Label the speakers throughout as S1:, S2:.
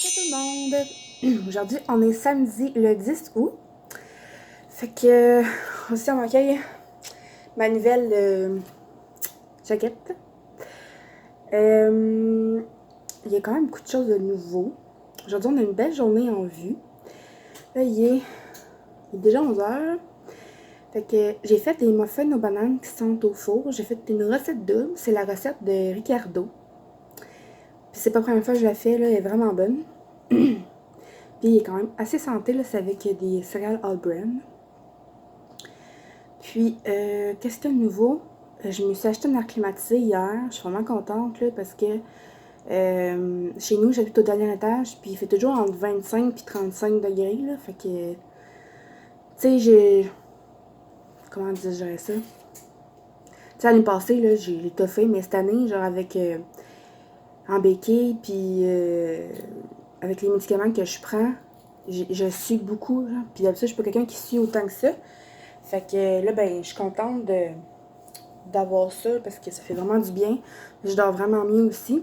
S1: tout le monde! Aujourd'hui, on est samedi le 10 août. Fait que aussi on accueille ma nouvelle jaquette. Il y a quand même beaucoup de choses de nouveau. Aujourd'hui, on a une belle journée en vue. Là, il est déjà 11h. Fait que j'ai fait des muffins aux bananes qui sont au four. J'ai fait une recette double. C'est la recette de Ricardo. Puis c'est pas la première fois que je la fais, là, elle est vraiment bonne. Puis il est quand même assez santé, là, c'est avec des céréales all brand. Puis, qu'est-ce qu'il y a de nouveau? Je me suis acheté un air climatisé hier. Je suis vraiment contente, là, parce que chez nous, j'habite au dernier étage, puis il fait toujours entre 25 et 35 degrés, là. Fait que, tu sais, j'ai... Comment dirais ça? Tu sais, l'année passée, là, j'ai toffé, mais cette année, genre avec... en béquille, puis avec les médicaments que je prends, je sue beaucoup, là. Puis d'habitude, je suis pas quelqu'un qui sue autant que ça. Fait que là, ben, je suis contente d'avoir ça parce que ça fait vraiment du bien. Je dors vraiment mieux aussi.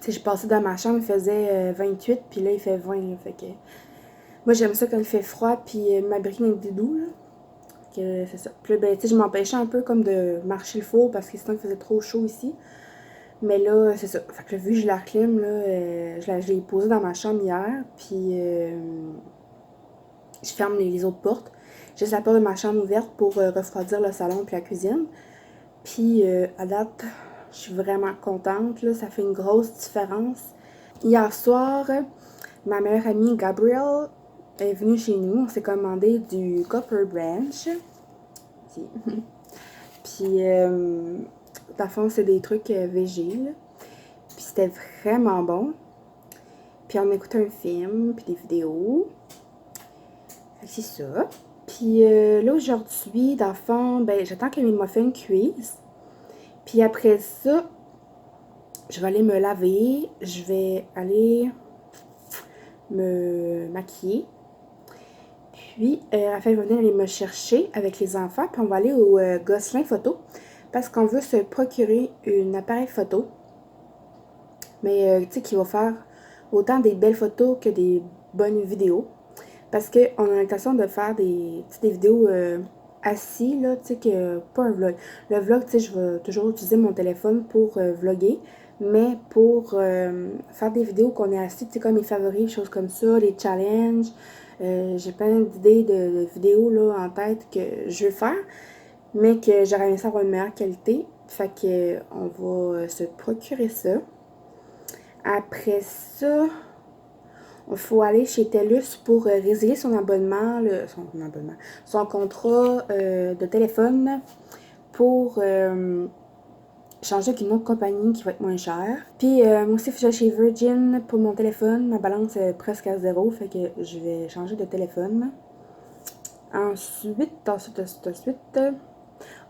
S1: Tu sais, j'ai passé dans ma chambre, il faisait 28, puis là, il fait 20. Là, fait que moi, j'aime ça quand il fait froid, puis m'abriter dans des doux, là. Que c'est ça. Puis là, ben, tu sais, je m'empêchais un peu comme de marcher le four parce que sinon, il faisait trop chaud ici. Mais là, c'est ça. Fait que là, vu que je la reclime, là, je l'ai posée dans ma chambre hier, puis je ferme les autres portes. J'ai la porte de ma chambre ouverte pour refroidir le salon puis la cuisine. Puis à date, je suis vraiment contente, là, ça fait une grosse différence. Hier soir, ma meilleure amie Gabrielle est venue chez nous. On s'est commandé du Copper Branch. Puis, dans le fond, c'est des trucs végés, là. Puis c'était vraiment bon. Puis on écoutait un film, puis des vidéos. Fait que c'est ça. Puis là, aujourd'hui, dans le fond, ben, j'attends que mes muffins cuisent. Puis après ça, je vais aller me laver. Je vais aller me maquiller. Puis, Raphaël va venir aller me chercher avec les enfants. Puis on va aller au Gosselin Photo. Parce qu'on veut se procurer un appareil photo. Mais, tu sais, qui va faire autant des belles photos que des bonnes vidéos. Parce qu'on a l'intention de faire des vidéos assis, là, tu sais, que pas un vlog. Le vlog, tu sais, je vais toujours utiliser mon téléphone pour vlogger, mais pour faire des vidéos qu'on est assis, tu sais, comme mes favoris, choses comme ça, les challenges. J'ai plein d'idées de vidéos, là, en tête que je veux faire, mais que j'aurais aimé ça avoir une meilleure qualité. Fait que on va se procurer ça. Après ça... Il faut aller chez TELUS pour résilier son abonnement, son contrat de téléphone pour changer avec une autre compagnie qui va être moins chère. Puis moi aussi, je suis chez Virgin pour mon téléphone. Ma balance est presque à zéro, fait que je vais changer de téléphone. Ensuite,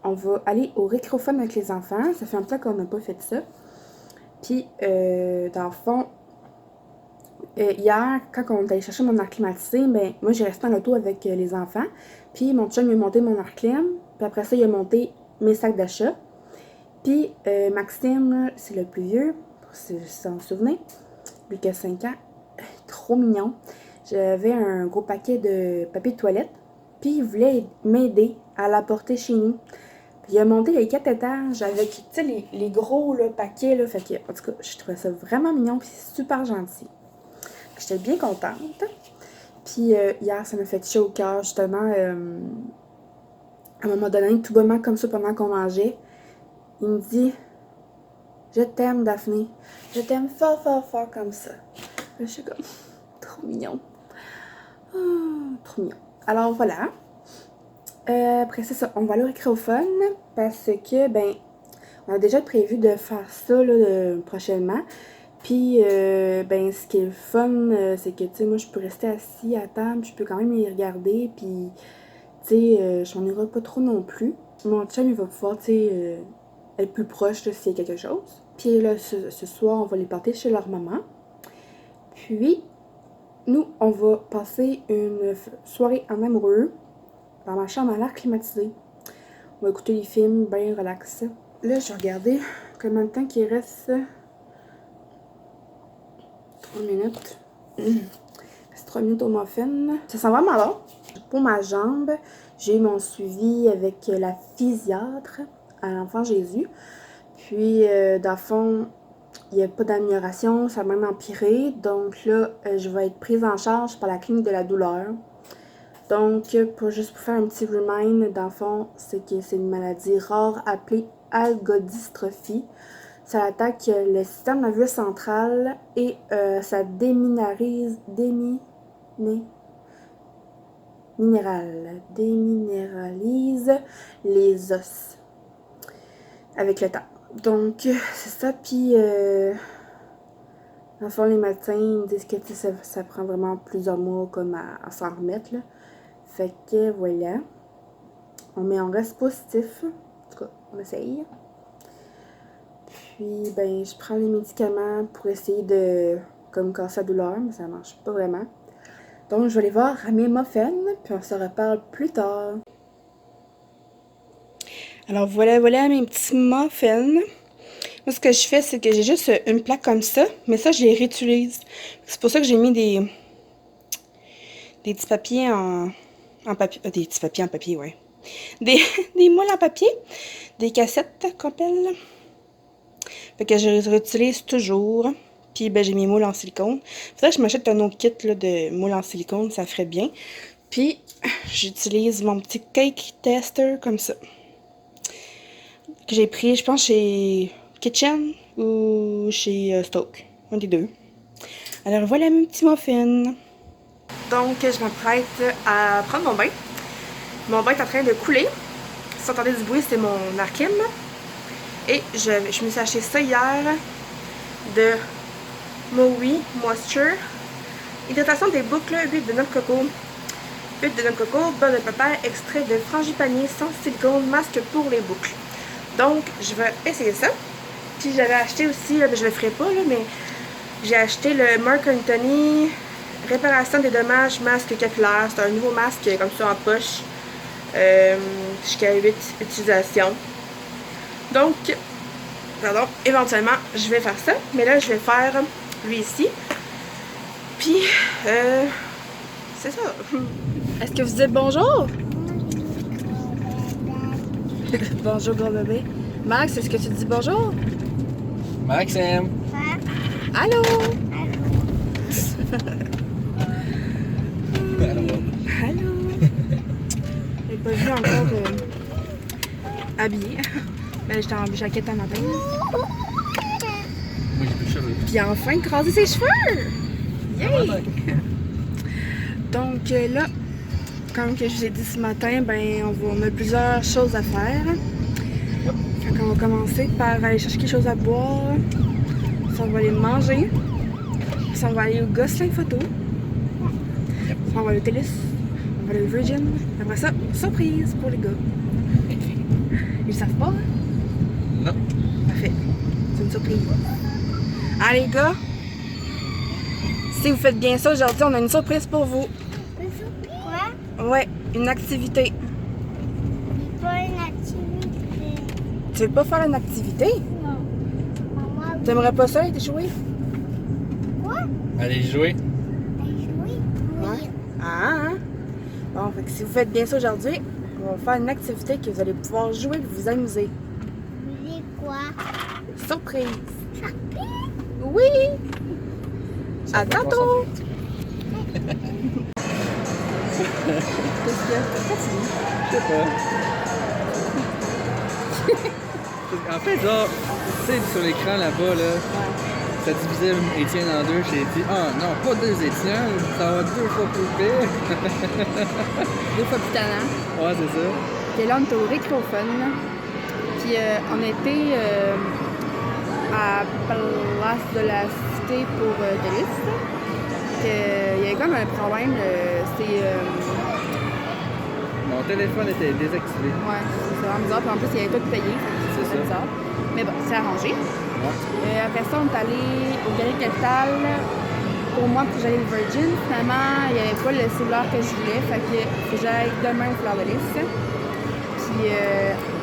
S1: on va aller au récréophone avec les enfants. Ça fait un temps qu'on n'a pas fait ça. Puis, dans le fond, hier, quand on est allé chercher mon air climatisé, ben, moi j'ai resté en auto avec les enfants. Puis mon chum il a monté mon air clim. Puis après ça, il a monté mes sacs d'achat. Puis Maxime, c'est le plus vieux, si vous s'en souvenez, lui qui a 5 ans, trop mignon. J'avais un gros paquet de papier de toilette. Puis il voulait m'aider à l'apporter chez nous. Puis il a monté les 4 étages avec, tu sais, les gros là, paquets. Là, fait que, en tout cas, je trouvais ça vraiment mignon. Puis super gentil. J'étais bien contente. Puis hier, ça m'a fait chaud au cœur, justement. À un moment donné, tout bonnement comme ça, pendant qu'on mangeait, il me dit « Je t'aime, Daphné. Je t'aime fort, fort, fort comme ça. » Là, je suis comme « Trop mignon. Trop mignon. » Alors, voilà. Après ça, on va aller au récréophone parce que, ben, on a déjà prévu de faire ça, là, prochainement. Puis, ben, ce qui est le fun, c'est que, tu sais, moi, je peux rester assis à table, je peux quand même les regarder, puis, tu sais, je m'ennuierai pas trop non plus. Mon chum, il va pouvoir, tu sais, être plus proche, là, s'il y a quelque chose. Puis là, ce soir, on va les porter chez leur maman. Puis, nous, on va passer une soirée en amoureux dans ma chambre à l'air climatisé. On va écouter les films bien relax. Là, je vais regarder combien de temps qu'il reste 3 minutes. C'est 3 minutes au muffin. Ça sent vraiment bon. Pour ma jambe, j'ai eu mon suivi avec la physiatre à l'Enfant Jésus. Puis, dans le fond, il n'y a pas d'amélioration, ça a même empiré. Donc là, je vais être prise en charge par la clinique de la douleur. Donc, juste pour faire un petit remind, dans le fond, c'est que c'est une maladie rare appelée algodystrophie. Ça attaque le système nerveux central et ça déminéralise les os avec le temps. Donc, c'est ça. Puis, dans le fond, les médecins ils disent que ça prend vraiment plusieurs mois comme à s'en remettre. Là. Fait que, voilà. On reste positif. En tout cas, on essaye. Puis, ben, je prends les médicaments pour essayer de comme casser la douleur, mais ça marche pas vraiment. Donc, je vais aller voir mes muffins, puis on se reparle plus tard. Alors, voilà mes petits muffins. Moi, ce que je fais, c'est que j'ai juste une plaque comme ça, mais ça, je les réutilise. C'est pour ça que j'ai mis des petits papiers en papier. Des petits papiers en papier, ouais. Des moules en papier, des cassettes qu'on appelle. Fait que je les réutilise toujours. Puis, ben, j'ai mes moules en silicone. Faudrait que je m'achète un autre kit là, de moules en silicone, ça ferait bien. Puis, j'utilise mon petit cake tester comme ça. Que j'ai pris, je pense, chez Kitchen ou chez Stoke. Un des deux. Alors, voilà mes petits muffins. Donc, je m'apprête à prendre mon bain. Mon bain est en train de couler. Si vous entendez du bruit, c'est mon Arkim. Et je me suis acheté ça hier de Maui Moisture. Hydratation des boucles, huile de noix de coco. Huile de noix de coco, beurre de pépère, extrait de frangipanier sans silicone, masque pour les boucles. Donc, je vais essayer ça. Puis j'avais acheté aussi, là, je le ferai pas, là, mais j'ai acheté le Marc Anthony réparation des dommages masque capillaire. C'est un nouveau masque comme ça en poche. Jusqu'à 8 utilisations. Donc, pardon, éventuellement, je vais faire ça. Mais là, je vais faire lui ici. Puis, c'est ça. Est-ce que vous dites bonjour? Bonjour, gros bébé. Max, est-ce que tu dis bonjour?
S2: Maxime!
S1: Allô?
S2: Allô?
S1: Allô? Je n'ai pas vu encore habillée. Ben, j'étais en jaquette à matin.
S2: Moi, j'ai plus de cheveux.
S1: Puis enfin, écraser ses cheveux! Yay! Donc là, comme que je vous ai dit ce matin, ben on a plusieurs choses à faire. Fait qu'on va commencer par aller chercher quelque chose à boire. Puis on va aller manger. Puis on va aller au Gosselin Photo. Puis on va aller au Télis. On va aller au Virgin. Après ça, surprise pour les gars. Ils savent pas, hein?
S2: Non.
S1: Parfait. C'est une surprise. Ah les gars, si vous faites bien ça aujourd'hui, on a une surprise pour vous.
S3: Une surprise? Quoi?
S1: Ouais, une activité.
S3: Pas une activité.
S1: Tu veux pas faire une activité?
S3: Non. Maman,
S1: T'aimerais pas ça aller jouer?
S3: quoi?
S2: Allez jouer.
S3: Elle jouer? Oui.
S1: Ah, hein? Bon, fait que si vous faites bien ça aujourd'hui, on va faire une activité que vous allez pouvoir jouer et vous amuser.
S3: Vous voulez quoi?
S1: Surprise!
S3: Surprise?
S1: Oui! À tantôt! Qu'est-ce qu'il y a? Continue.
S2: Je sais pas. En fait, genre, tu sais, sur l'écran là-bas, là, ça divisait Étienne en deux. J'ai dit, ah non, pas deux Étienne, ça va 2 fois plus pire.
S1: 2 fois plus talent.
S2: Ouais, c'est ça.
S1: Puis là, on était au Récrophone. Puis on était à Place de la Cité pour Delis. Il y avait comme un problème.
S2: Mon téléphone était désactivé.
S1: Ouais, c'est vraiment bizarre. Puis en plus, il y avait tout payé.
S2: C'est ça.
S1: Bizarre. Mais bon, c'est arrangé.
S2: Ouais.
S1: Après ça, on est allé au Galerie Capitale. Pour moi, pour j'allais au Virgin. Finalement, il n'y avait pas le cellulaire que je voulais. Fait que faut que j'aille demain au Fleur de Lys. Puis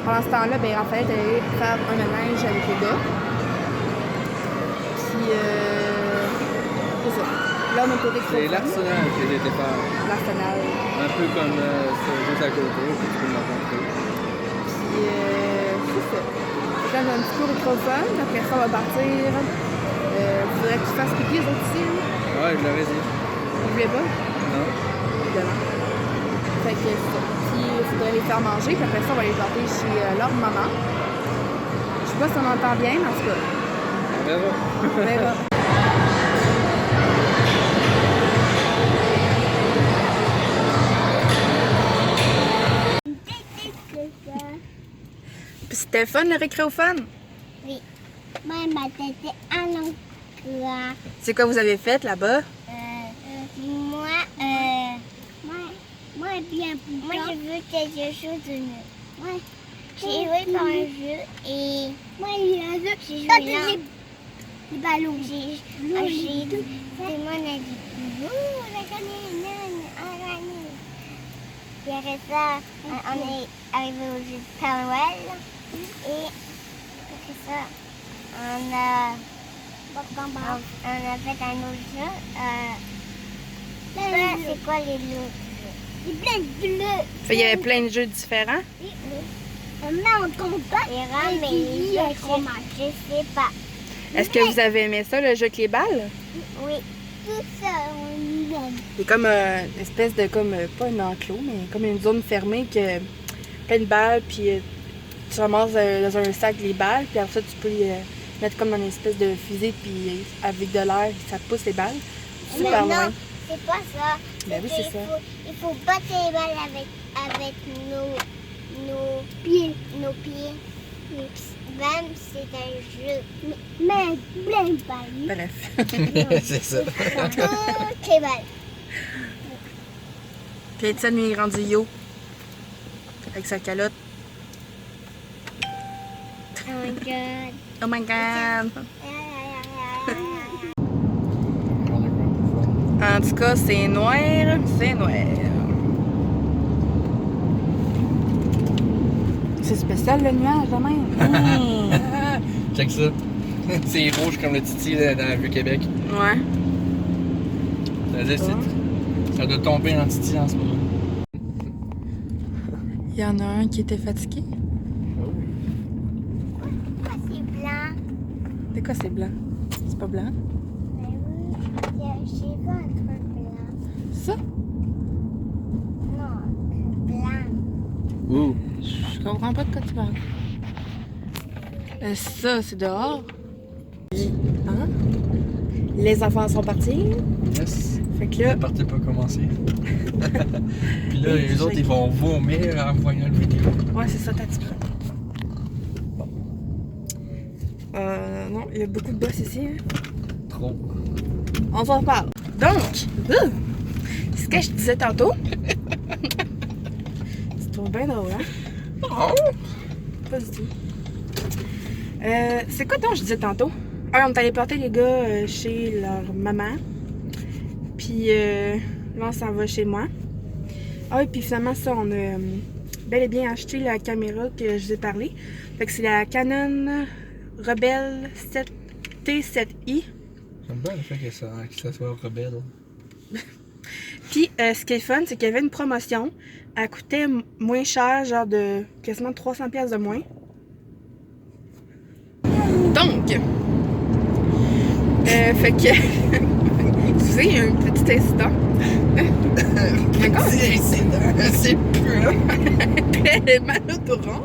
S1: pendant ce temps-là, ben, Raphaël est allé faire un ménage avec les gars. Puis C'est ça. Là, on a côté
S2: C'est l'Arsenal que j'ai été faire.
S1: L'Arsenal.
S2: Un peu comme ça, juste à côté, puis tu peux me rencontrer.
S1: Puis, c'est ça. C'est quand même un petit cours de fun. Après ça, on va partir. Faudrait que tu fasses pipi les autres ici. Hein?
S2: Ouais, je l'aurais dit.
S1: Vous voulez pas?
S2: Non.
S1: Évidemment. Fait que c'est ça. Puis, il faudrait les faire manger. Puis après ça, on va les porter chez leur maman. Je sais pas si on entend bien, mais en tout cas.
S2: On verra.
S1: On verra. Puis c'était fun le récréophone?
S3: Oui. Moi, ma tête à l'endroit.
S1: C'est quoi vous avez fait là-bas?
S3: Moi, bien plus. Moi, j'ai vu quelque chose de neuf. Ouais. J'ai joué dans un jeu et. Moi, il y a un jeu. J'ai joué là. Les ballons. Tout le monde a dit ouh, on a gagné, on a gagné. Puis après ça, on est arrivé au jeu de Père Noël. Et après ça, on a fait un autre jeu. C'est quoi les autres jeux? Les plein de bleus.
S1: Fait il y avait plein de jeux différents.
S3: Oui. Là, on compte pas. Mais je sais pas.
S1: Est-ce que vous avez aimé ça, le jeu avec les balles?
S3: Oui. Tout ça, on aime.
S1: C'est comme une espèce de, pas un enclos, mais comme une zone fermée que plein de balles, puis tu ramasses dans un sac les balles, puis après ça, tu peux les mettre comme dans une espèce de fusée, puis avec de l'air, ça pousse les balles. Super
S3: Mais
S1: loin.
S3: non, c'est pas ça.
S1: Ben oui, c'est ça.
S3: Il faut battre les balles avec nos pieds. Nos pieds. Même c'est un jeu. Mais plein de balles.
S1: Bref.
S2: C'est ça.
S3: Toutes les balles.
S1: Puis Étienne, lui, il est rendu yo. Avec sa calotte.
S3: Oh my god.
S1: Oh my god! En tout cas, c'est noir, c'est noir. C'est spécial le nuage, quand même.
S2: Check ça. C'est rouge comme le titi là, dans le Vieux-Québec.
S1: Ouais.
S2: Ça doit tomber en titi en ce moment.
S1: Il y en a un qui était fatigué.
S3: Pourquoi c'est blanc?
S1: C'est quoi, c'est blanc? C'est pas blanc?
S3: Ben oui, j'ai vu un truc blanc.
S1: Ça?
S3: Non, blanc.
S2: Ouh.
S1: Je comprends pas de quoi tu parles. Ça, c'est dehors. Hein? Les enfants sont partis.
S2: Yes.
S1: Fait que là,
S2: La partie pas commencé. Puis là, les autres, ils vont vomir en voyant le vidéo.
S1: ouais, c'est ça, t'as dit. Non, il y a beaucoup de boss ici. Hein.
S2: Trop.
S1: On s'en reparle. Donc, ce que je disais tantôt, c'est trop bien drôle, hein?
S2: Oh!
S1: Pas du tout. C'est quoi donc je disais tantôt? Ah, on est allé porter les gars chez leur maman. Puis là, on s'en va chez moi. Ah oui, puis finalement, ça, on a bel et bien acheté la caméra que je vous ai parlé. Fait que c'est la Canon Rebel T7i.
S2: J'aime bien le fait que ça soit rebelle.
S1: Puis, ce qui est fun, c'est qu'il y avait une promotion. Elle coûtait moins cher, genre de quasiment 300$ de moins. Donc, fait que, excusez, il y a un petit incident. D'accord?
S2: C'est pur.
S1: Très malodorant.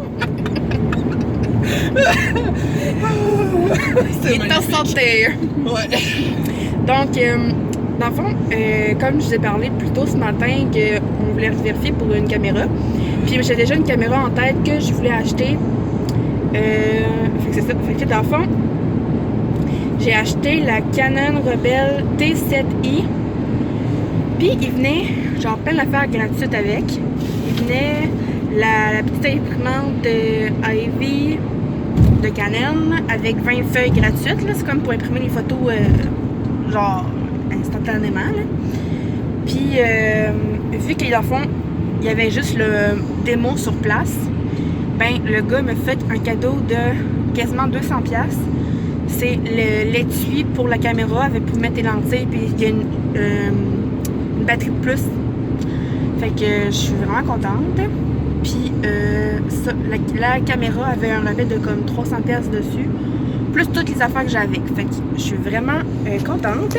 S1: Il est en santé.
S2: Ouais.
S1: Donc, dans le fond, comme je vous ai parlé plus tôt ce matin qu'on voulait vérifier pour une caméra, puis j'ai déjà une caméra en tête que je voulais acheter. Fait que c'est ça. Fait que dans le fond, j'ai acheté la Canon Rebel T7i. Puis il venait, genre plein d'affaires gratuites avec. Il venait la petite imprimante Ivy de Canon avec 20 feuilles gratuites. Là. C'est comme pour imprimer les photos genre instantanément. Là. Puis vu qu'il dans le fond, il y avait juste le démo sur place, ben le gars m'a fait un cadeau de quasiment 200$. c'est l'étui pour la caméra avec pour mettre tes lentilles, puis il y a une batterie de plus. Fait que je suis vraiment contente. Puis ça, la caméra avait un rabais de comme 300$ dessus, plus toutes les affaires que j'avais. Fait que je suis vraiment contente.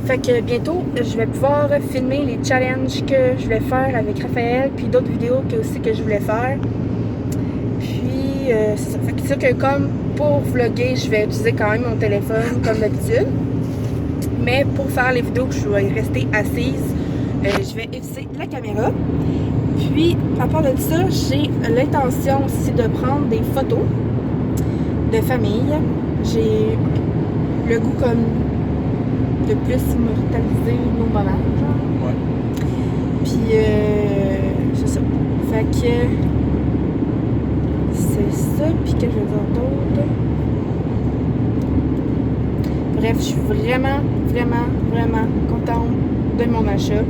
S1: Fait que bientôt, je vais pouvoir filmer les challenges que je vais faire avec Raphaël, puis d'autres vidéos que je voulais faire. Puis, c'est ça. Fait que c'est sûr que comme pour vlogger, je vais utiliser quand même mon téléphone comme d'habitude. Mais pour faire les vidéos que je vais rester assise, je vais utiliser la caméra. Puis, à part de ça, j'ai l'intention aussi de prendre des photos de famille. J'ai le goût comme de plus immortaliser nos moments, genre.
S2: Ouais.
S1: Puis, c'est ça. Fait que c'est ça. Puis, que je vais dire d'autre? Bref, je suis vraiment, vraiment, vraiment contente de mon achat.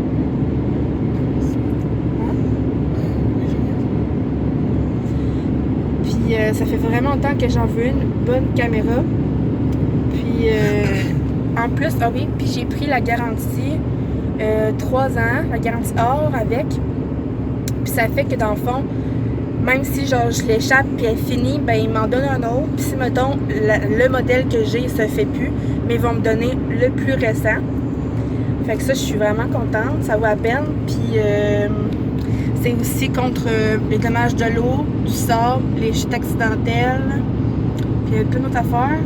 S1: Puis, ça fait vraiment longtemps que j'en veux une bonne caméra. Puis, en plus, ah oui, puis j'ai pris la garantie 3 ans, la garantie or avec. Puis ça fait que dans le fond, même si genre je l'échappe puis elle finit, ben ils m'en donnent un autre. Puis si mettons le modèle que j'ai se fait plus, mais ils vont me donner le plus récent. Fait que ça, je suis vraiment contente, ça vaut la peine. Puis c'est aussi contre les dommages de l'eau, du sable, les chutes accidentelles, puis plein d'autres affaires.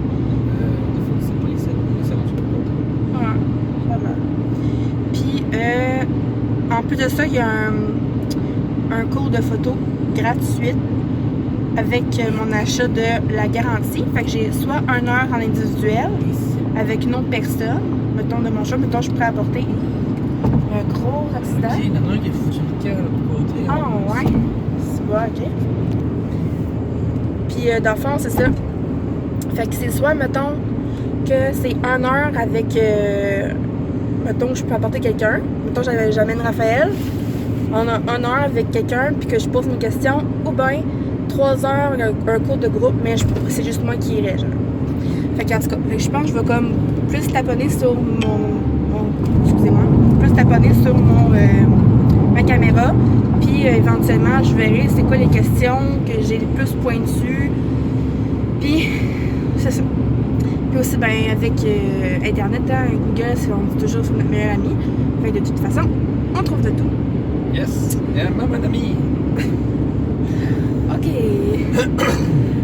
S1: Puis, en plus de ça, il y a un cours de photo gratuit avec mon achat de la garantie. Fait que j'ai soit 1 heure en individuel avec une autre personne, mettons de mon choix, mettons je pourrais apporter un gros accident.
S2: Ok, il y en a un qui a foutu une canne de l'autre côté.
S1: Ah ouais? C'est bon, ok. Puis, dans le fond, c'est ça. Fait que c'est soit, mettons, que c'est 1 heure avec... mettons, je peux apporter quelqu'un. Mettons, j'amène Raphaël. On a 1 heure avec quelqu'un, puis que je pose mes questions. Ou bien 3 heures, un cours de groupe, mais c'est juste moi qui irais, genre. Fait qu'en tout cas, je pense que je vais comme plus taponner sur excusez-moi. Plus taponner sur ma caméra. Puis éventuellement, je verrai c'est quoi les questions que j'ai le plus pointues. Puis, c'est ça. Puis aussi, ben, avec Internet, hein, Google, on dit toujours c'est notre meilleur ami. Fait que de toute façon, on trouve de tout.
S2: Yes, mon ami.
S1: OK.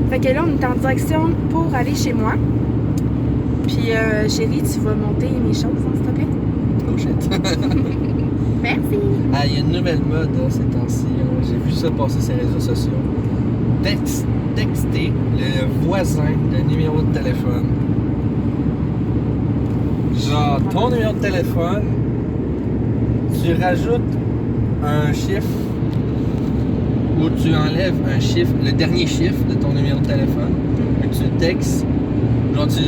S1: Fait que là, on est en direction pour aller chez moi. Puis, chérie, tu vas monter mes choses, hein, s'il te plaît?
S2: Oh shit.
S1: Merci.
S2: Ah, il y a une nouvelle mode ces temps-ci. J'ai vu ça passer sur les réseaux sociaux. Texter le voisin le numéro de téléphone. Genre, ton numéro de téléphone, tu rajoutes un chiffre ou tu enlèves un chiffre, le dernier chiffre de ton numéro de téléphone, et tu le textes. Genre, tu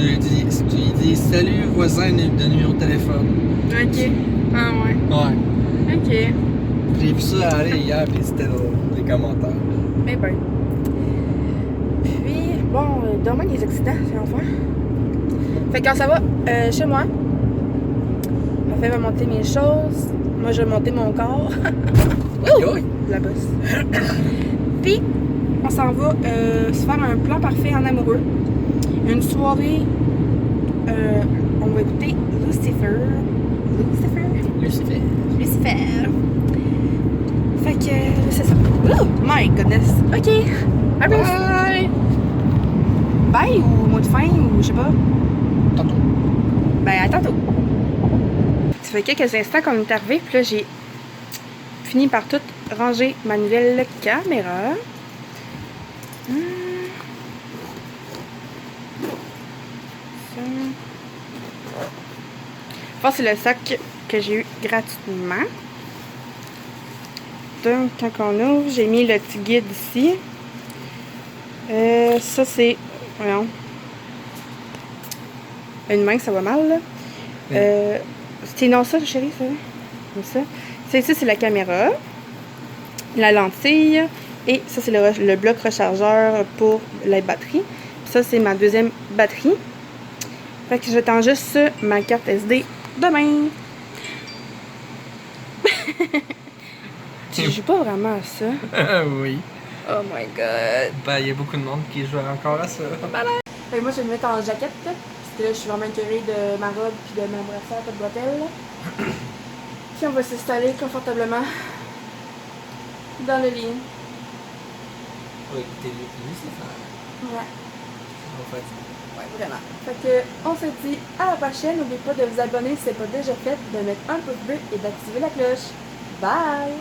S2: dis salut voisin de numéro de téléphone.
S1: OK. Ah ouais.
S2: Ouais.
S1: OK.
S2: J'ai vu ça aller hier, puis c'était dans les commentaires.
S1: Mais ben. Puis, bon, demain, des accidents, c'est l'enfer. Fait que quand ça va chez moi, elle va monter mes choses. Moi, je vais monter mon corps.
S2: Ouh!
S1: La bosse. Puis, on s'en va se faire un plan parfait en amoureux. Une soirée, on va écouter Lucifer. Fait que, c'est ça. Oh my goodness. OK. À plus. Bye. Bye ou mot de fin ou je sais pas.
S2: Tantôt.
S1: Ben, à tantôt. Ça fait quelques instants qu'on est arrivé, puis là, j'ai fini par tout ranger ma nouvelle caméra. Ça. Je pense que c'est le sac que j'ai eu gratuitement. Donc, quand on ouvre, j'ai mis le petit guide ici. Ça, c'est... Voyons. Une main, ça va mal, là. C'était non, ça, chérie, ça. Comme ça. Ça, c'est la caméra. La lentille. Et ça, c'est le bloc rechargeur pour la batterie. Puis ça, c'est ma deuxième batterie. Fait que j'attends juste ma carte SD demain. Tu joues pas vraiment à ça?
S2: Oui.
S1: Oh my god.
S2: Ben, il y a beaucoup de monde qui joue encore à ça.
S1: Fait que moi, je vais me mettre en jaquette, parce que là, je suis vraiment écœurée de ma robe puis de ma brassière pas de bretelles. Puis on va s'installer confortablement dans le lit.
S2: Oui, écoutez le c'est ça.
S1: Ouais.
S2: En fait.
S1: Ouais, vraiment. Fait que, on se dit à la prochaine. N'oubliez pas de vous abonner si ce n'est pas déjà fait, de mettre un pouce bleu et d'activer la cloche. Bye!